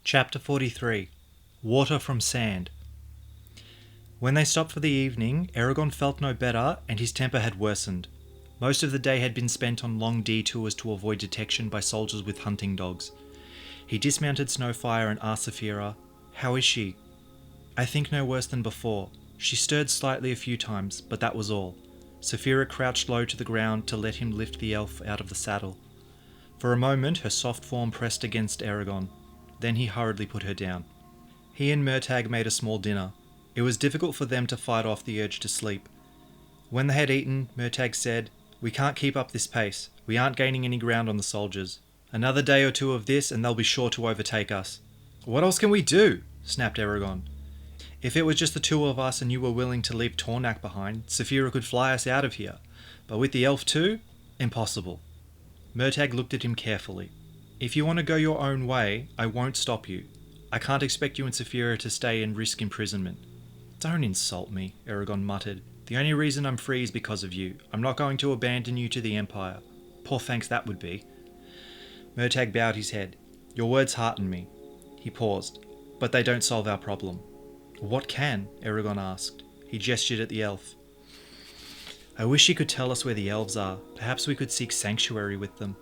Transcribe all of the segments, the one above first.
Chapter 43 Water from Sand. When they stopped for the evening, Eragon felt no better and his temper had worsened. Most of the day had been spent on long detours to avoid detection by soldiers with hunting dogs. He dismounted Snowfire and asked Saphira, "How is she?" "I think no worse than before. She stirred slightly a few times, but that was all." Saphira crouched low to the ground to let him lift the elf out of the saddle. For a moment her soft form pressed against Eragon. Then he hurriedly put her down. He and Murtagh made a small dinner. It was difficult for them to fight off the urge to sleep. When they had eaten, Murtagh said, "We can't keep up this pace. We aren't gaining any ground on the soldiers. Another day or two of this and they'll be sure to overtake us." "What else can we do?" snapped Eragon. "If it was just the two of us and you were willing to leave Tornak behind, Saphira could fly us out of here. But with the elf too? Impossible." Murtagh looked at him carefully. "If you want to go your own way, I won't stop you. I can't expect you and Saphira to stay and risk imprisonment." "Don't insult me," Eragon muttered. "The only reason I'm free is because of you. I'm not going to abandon you to the Empire. Poor thanks that would be." Murtagh bowed his head. "Your words hearten me." He paused. "But they don't solve our problem." "What can?" Eragon asked. He gestured at the elf. "I wish she could tell us where the elves are. Perhaps we could seek sanctuary with them."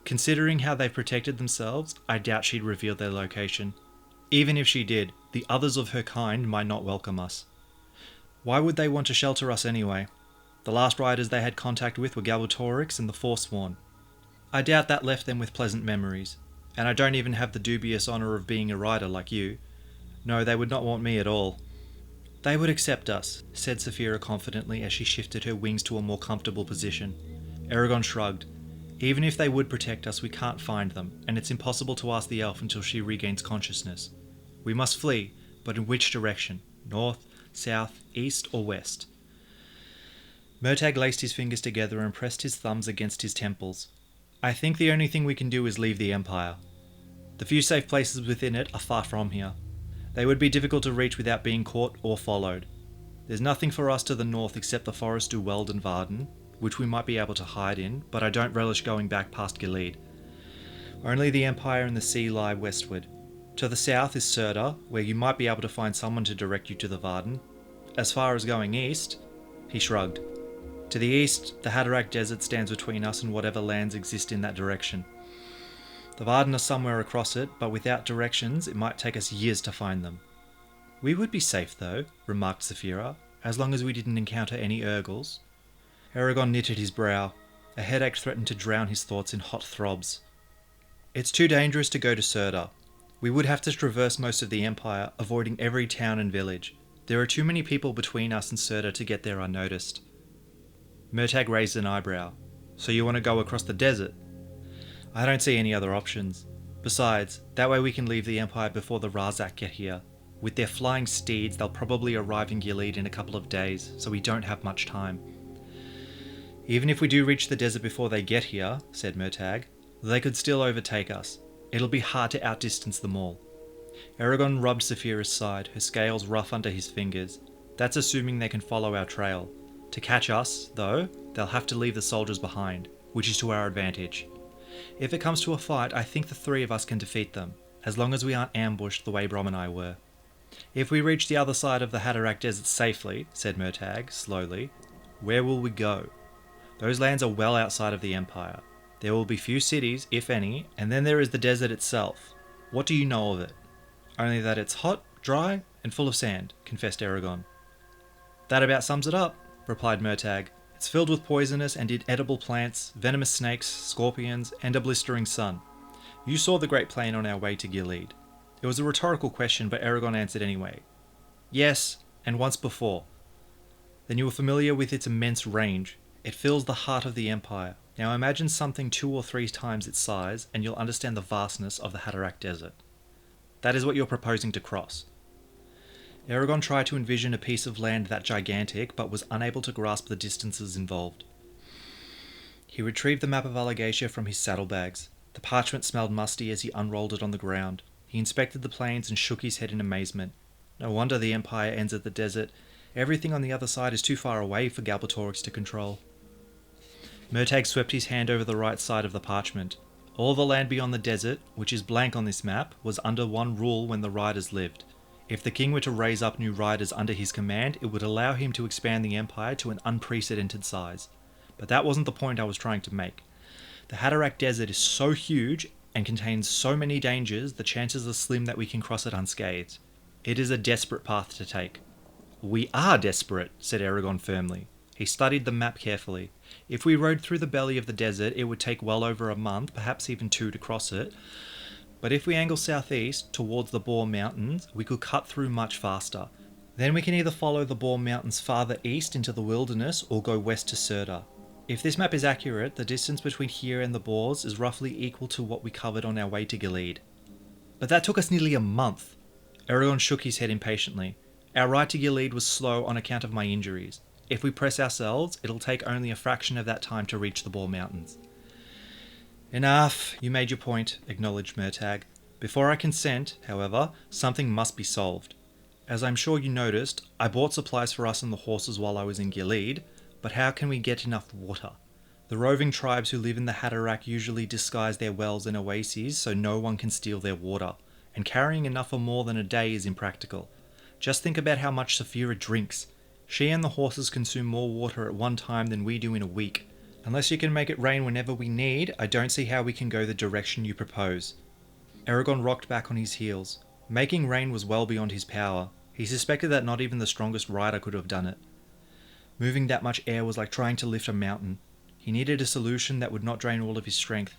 Considering how they've protected themselves, I doubt she'd reveal their location. Even if she did, the others of her kind might not welcome us. Why would they want to shelter us anyway? The last riders they had contact with were Galbatorix and the Forsworn. I doubt that left them with pleasant memories, and I don't even have the dubious honour of being a rider like you. No, they would not want me at all. "They would accept us," said Saphira confidently as she shifted her wings to a more comfortable position. Eragon shrugged. "Even if they would protect us, we can't find them, and it's impossible to ask the elf until she regains consciousness. We must flee, but in which direction? North, south, east, or west?" Murtagh laced his fingers together and pressed his thumbs against his temples. "I think the only thing we can do is leave the Empire. The few safe places within it are far from here. They would be difficult to reach without being caught or followed. There's nothing for us to the north except the forest to Weld and Varden, which we might be able to hide in, but I don't relish going back past Gilead. Only the Empire and the sea lie westward. To the south is Serda, where you might be able to find someone to direct you to the Varden. As far as going east," he shrugged. "To the east, the Haderach Desert stands between us and whatever lands exist in that direction. The Varden are somewhere across it, but without directions it might take us years to find them." "We would be safe though," remarked Saphira, "as long as we didn't encounter any Urgles." Eragon knitted his brow. A headache threatened to drown his thoughts in hot throbs. "It's too dangerous to go to Serda. We would have to traverse most of the Empire, avoiding every town and village. There are too many people between us and Serda to get there unnoticed." Murtagh raised an eyebrow. "So you want to go across the desert?" "I don't see any other options. Besides, that way we can leave the Empire before the Razak get here. With their flying steeds, they'll probably arrive in Gilead in a couple of days, so we don't have much time." "Even if we do reach the desert before they get here," said Murtagh, "they could still overtake us. It'll be hard to outdistance them all." Eragon rubbed Saphira's side, her scales rough under his fingers. "That's assuming they can follow our trail. To catch us, though, they'll have to leave the soldiers behind, which is to our advantage. If it comes to a fight, I think the three of us can defeat them, as long as we aren't ambushed the way Brom and I were." "If we reach the other side of the Haderach Desert safely," said Murtagh, slowly, "where will we go? Those lands are well outside of the Empire. There will be few cities, if any, and then there is the desert itself. What do you know of it?" "Only that it's hot, dry, and full of sand," confessed Eragon. "That about sums it up," replied Murtagh. "It's filled with poisonous and inedible plants, venomous snakes, scorpions, and a blistering sun. You saw the Great Plain on our way to Gilead." It was a rhetorical question, but Eragon answered anyway. "Yes, and once before." "Then you were familiar with its immense range. It fills the heart of the Empire. Now imagine something 2 or 3 times its size, and you'll understand the vastness of the Haderach Desert. That is what you're proposing to cross." Eragon tried to envision a piece of land that gigantic, but was unable to grasp the distances involved. He retrieved the map of Allegatia from his saddlebags. The parchment smelled musty as he unrolled it on the ground. He inspected the plains and shook his head in amazement. No wonder the Empire ends at the desert. Everything on the other side is too far away for Galbatorix to control. Murtagh swept his hand over the right side of the parchment. All the land beyond the desert, which is blank on this map, was under one rule when the riders lived. If the king were to raise up new riders under his command, it would allow him to expand the empire to an unprecedented size. But that wasn't the point I was trying to make. The Hatterack Desert is so huge and contains so many dangers, the chances are slim that we can cross it unscathed. It is a desperate path to take. We are desperate, said Eragon firmly. He studied the map carefully. If we rode through the belly of the desert, it would take well over a month, perhaps even 2 to cross it. But if we angle southeast towards the Boar Mountains, we could cut through much faster. Then we can either follow the Boar Mountains farther east into the wilderness or go west to Serta. If this map is accurate, the distance between here and the Boars is roughly equal to what we covered on our way to Gilead. But that took us nearly a month. Eragon shook his head impatiently. Our ride to Gilead was slow on account of my injuries. If we press ourselves, it'll take only a fraction of that time to reach the Boar Mountains. Enough, you made your point, acknowledged Murtagh. Before I consent, however, something must be solved. As I'm sure you noticed, I bought supplies for us and the horses while I was in Gilead, but how can we get enough water? The roving tribes who live in the Hatterack usually disguise their wells and oases so no one can steal their water, and carrying enough for more than a day is impractical. Just think about how much Saphira drinks. She and the horses consume more water at one time than we do in a week. Unless you can make it rain whenever we need, I don't see how we can go the direction you propose. Eragon rocked back on his heels. Making rain was well beyond his power. He suspected that not even the strongest rider could have done it. Moving that much air was like trying to lift a mountain. He needed a solution that would not drain all of his strength.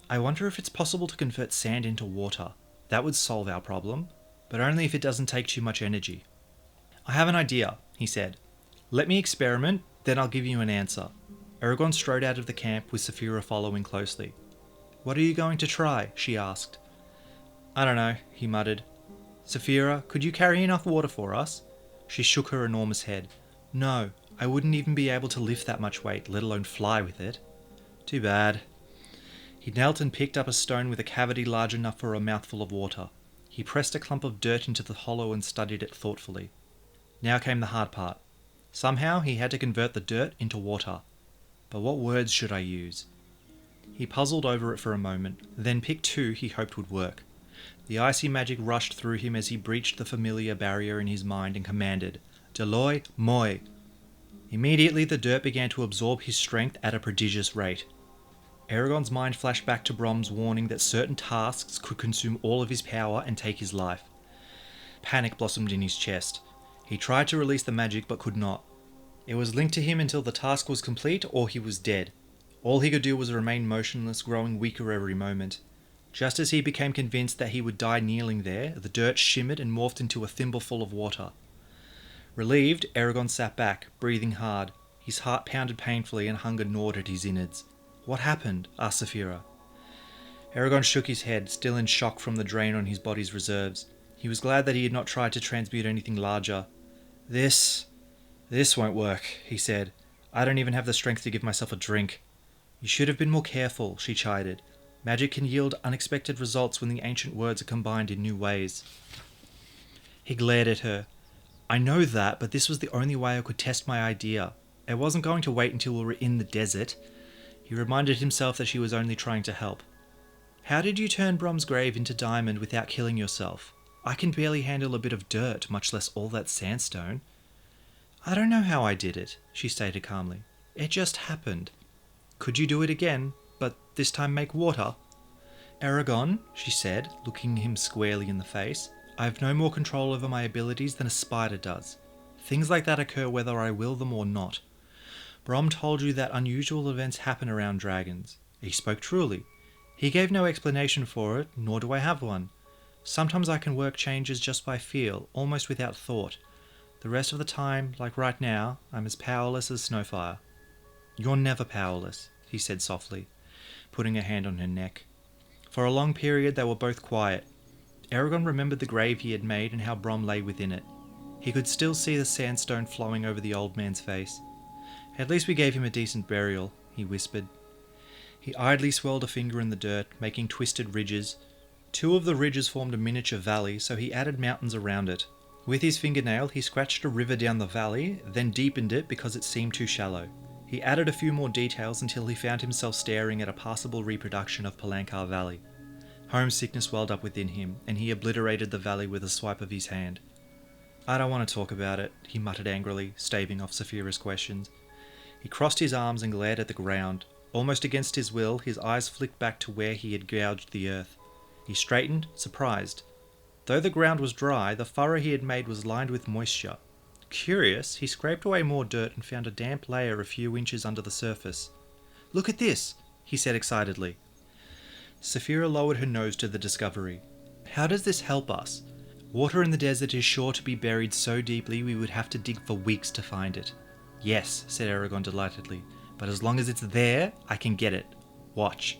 I wonder if it's possible to convert sand into water. That would solve our problem, but only if it doesn't take too much energy. I have an idea, he said. Let me experiment, then I'll give you an answer. Eragon strode out of the camp with Saphira following closely. What are you going to try? She asked. I don't know, he muttered. Saphira, could you carry enough water for us? She shook her enormous head. No, I wouldn't even be able to lift that much weight, let alone fly with it. Too bad. He knelt and picked up a stone with a cavity large enough for a mouthful of water. He pressed a clump of dirt into the hollow and studied it thoughtfully. Now came the hard part. Somehow he had to convert the dirt into water. But what words should I use? He puzzled over it for a moment, then picked 2 he hoped would work. The icy magic rushed through him as he breached the familiar barrier in his mind and commanded, Deloy moi. Immediately the dirt began to absorb his strength at a prodigious rate. Eragon's mind flashed back to Brom's warning that certain tasks could consume all of his power and take his life. Panic blossomed in his chest. He tried to release the magic but could not. It was linked to him until the task was complete or he was dead. All he could do was remain motionless, growing weaker every moment. Just as he became convinced that he would die kneeling there, the dirt shimmered and morphed into a thimbleful of water. Relieved, Eragon sat back, breathing hard. His heart pounded painfully and hunger gnawed at his innards. What happened? Asked Saphira. Eragon shook his head, still in shock from the drain on his body's reserves. He was glad that he had not tried to transmute anything larger. This won't work, he said. I don't even have the strength to give myself a drink. You should have been more careful, she chided. Magic can yield unexpected results when the ancient words are combined in new ways. He glared at her. I know that, but this was the only way I could test my idea. I wasn't going to wait until we were in the desert. He reminded himself that she was only trying to help. How did you turn Brom's grave into diamond without killing yourself? I can barely handle a bit of dirt, much less all that sandstone. I don't know how I did it, she stated calmly. It just happened. Could you do it again, but this time make water? Eragon, she said, looking him squarely in the face, I have no more control over my abilities than a spider does. Things like that occur whether I will them or not. Brom told you that unusual events happen around dragons. He spoke truly. He gave no explanation for it, nor do I have one. Sometimes I can work changes just by feel, almost without thought. The rest of the time, like right now, I'm as powerless as Snowfire. You're never powerless, he said softly, putting a hand on her neck. For a long period they were both quiet. Eragon remembered the grave he had made and how Brom lay within it. He could still see the sandstone flowing over the old man's face. At least we gave him a decent burial, he whispered. He idly swirled a finger in the dirt, making twisted ridges. 2 of the ridges formed a miniature valley, so he added mountains around it. With his fingernail, he scratched a river down the valley, then deepened it because it seemed too shallow. He added a few more details until he found himself staring at a passable reproduction of Palancar Valley. Homesickness welled up within him, and he obliterated the valley with a swipe of his hand. "I don't want to talk about it," he muttered angrily, staving off Saphira's questions. He crossed his arms and glared at the ground. Almost against his will, his eyes flicked back to where he had gouged the earth. He straightened, surprised. Though the ground was dry, the furrow he had made was lined with moisture. Curious, he scraped away more dirt and found a damp layer a few inches under the surface. "Look at this," he said excitedly. Saphira lowered her nose to the discovery. "How does this help us? Water in the desert is sure to be buried so deeply we would have to dig for weeks to find it." "Yes," said Eragon delightedly, "but as long as it's there, I can get it. Watch."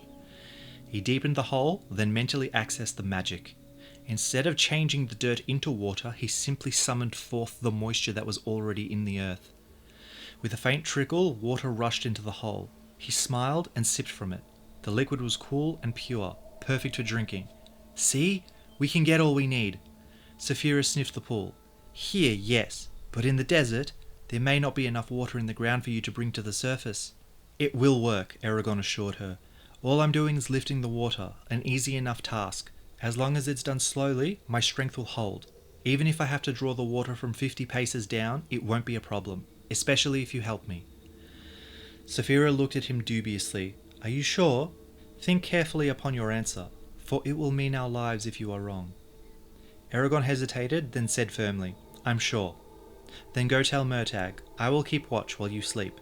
He deepened the hole, then mentally accessed the magic. Instead of changing the dirt into water, he simply summoned forth the moisture that was already in the earth. With a faint trickle, water rushed into the hole. He smiled and sipped from it. The liquid was cool and pure, perfect for drinking. "See? We can get all we need." Saphira sniffed the pool. "Here, yes, but in the desert, there may not be enough water in the ground for you to bring to the surface." "It will work," Eragon assured her. "All I'm doing is lifting the water, an easy enough task. As long as it's done slowly, my strength will hold. Even if I have to draw the water from 50 paces down, it won't be a problem, especially if you help me." Saphira looked at him dubiously. "Are you sure? Think carefully upon your answer, for it will mean our lives if you are wrong." Eragon hesitated, then said firmly, "I'm sure." "Then go tell Murtagh. I will keep watch while you sleep."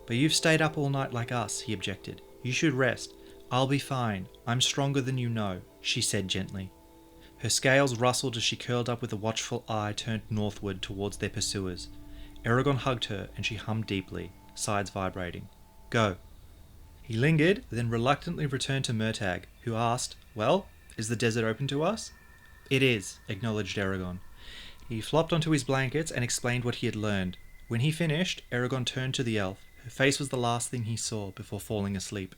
"But you've stayed up all night like us," he objected. "You should rest." "I'll be fine. I'm stronger than you know," she said gently. Her scales rustled as she curled up with a watchful eye turned northward towards their pursuers. Eragon hugged her and she hummed deeply, sides vibrating. "Go." He lingered, then reluctantly returned to Murtagh, who asked, "Well, is the desert open to us?" "It is," acknowledged Eragon. He flopped onto his blankets and explained what he had learned. When he finished, Eragon turned to the elf. Her face was the last thing he saw before falling asleep.